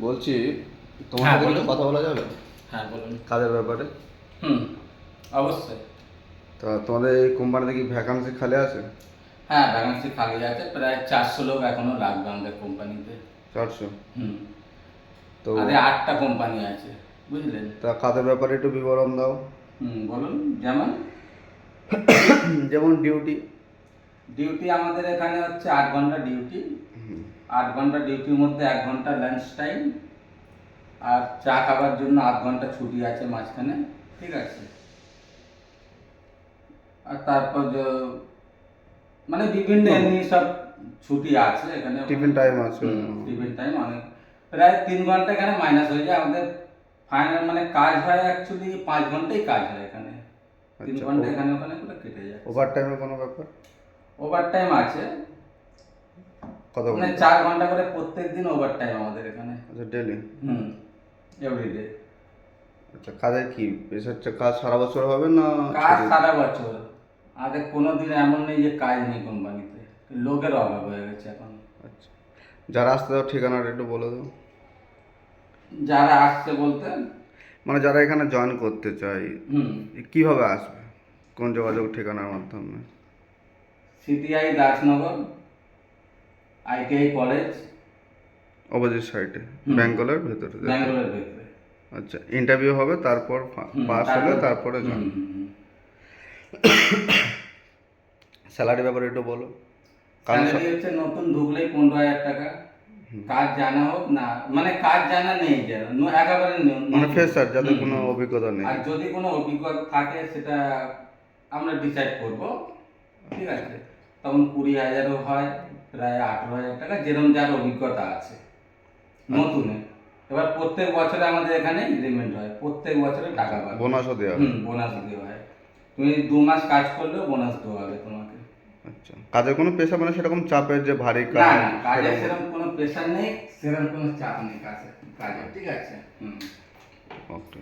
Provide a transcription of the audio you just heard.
বলছি তোমার হ্যাঁ সাথে কিছু বলুন। কথা বলা যাবে হ্যাঁ বলুন। কাজের ব্যাপারে? হুম, অবশ্যই। তা তোমাদের এই কোম্পানিতে কি ভ্যাকান্সি খালি আছে? হ্যাঁ, ভ্যাকেন্সি খালি আছে, প্রায় 400 লোক এখনো লাগবে আমাদের কোম্পানিতে। 400? হুম। তো আরে 8টা কোম্পানি আছে, বুঝলেন? তা কাজের ব্যাপারে একটু বিবরণ দাও। হুম, বলুন। যেমন যেমন ডিউটি। ডিউটি আমাদের এখানে হচ্ছে 8 ঘন্টা ডিউটি। 8 ঘন্টা ডিউটির মধ্যে 1 ঘন্টা লাঞ্চ টাইম, আর চা খাবার জন্য 8 ঘন্টা ছুটি আছে মাঝখানে, ঠিক আছে? আর তারপর মানে বিভিন্ন এমনি সব ছুটি আছে এখানে। টিফিন টাইম আছে? টিফিন টাইম অনেক, প্রায় 3 ঘন্টা এখানে মাইনাস হয়ে যায় আমাদের। ফাইনাল মানে কাজ হয় অ্যাকচুয়ালি 5 ঘন্টাই কাজ হয় এখানে। তিন আচ্ছা, ঘন্টা এখানে ওখানে করে কেটে যায়। ওভার টাইমের কোনো ব্যাপার? ওভার টাইম আছে, কত মানে ঘন্টা? 4 ঘন্টা করে প্রত্যেক দিন ওভার টাইম আমাদের এখানে। আচ্ছা, ডেলি? হুম, এভরিডে। আচ্ছা, কাজের কি বেশ হচ্ছে, কাজ সারা বছর হবে না কাজ ছুটি? সারা বছর, আমাদের কোনো দিন এমন নেই যে কাজ নেই কোম্পানিতে। লোকের অভাব হয়ে গেছে এখন। আচ্ছা, যারা আসতে দাও ঠিকানাটা একটু বলে দাও। যারা আসছে বলতে, মানে যারা এখানে জয়েন করতে চাই, হুম, কিভাবে আসবে, কোন যোগাযোগ ঠিকানার মাধ্যমে? CTI Dasnagar, ITI college, opposite সাইডে, হুম, বেঙ্গলের ভেতরে, তাই তো? ব্যাঙ্গালোরের ভেতরে। আচ্ছা, ইন্টারভিউ হবে, তারপর হুম, পাস হলে তারপরে হুম, জয়েন। হুম, হুম। স্যালারি ব্যাপারে একটু বলো। কারণ স্যালারি হচ্ছে নতুন ঢুকলেই 15,000 টাকা। কাজ জানা হোক না, মানে কাজ জানা নেই যেন, একেবারে মানে নতুন। ফ্রেশার, যাদের হুম, কোনো হুম। অভিজ্ঞতা নেই। আর যদি কোনো অভিজ্ঞতা থাকে সেটা আমরা ডিসাইড করব, ঠিক আছে? তখন 20,000ও হয়, প্রায় 18,000 টাকা, যেরকম যার অভিজ্ঞতা আছে নতুনে। এবার প্রত্যেক বছরে আমাদের এখানে ইনক্রিমেন্ট হয়, প্রত্যেক বছরে টাকা পাবে। বোনাসও দেওয়া হয়? হুম, বোনাস দেওয়া হয়। তুমি 2 মাস কাজ করলেও বোনাস দেওয়া হবে তোমাকে। আচ্ছা, কাজের কোনো পেশা মানে সেরকম চাপের যে ভারী না কাজ না, কাজের সেরকম? সেরকম কোনো প্রেশার নেই, সেরকম কোনো চাপ নেই কাজের, ঠিক আছে? হুম। ওকে।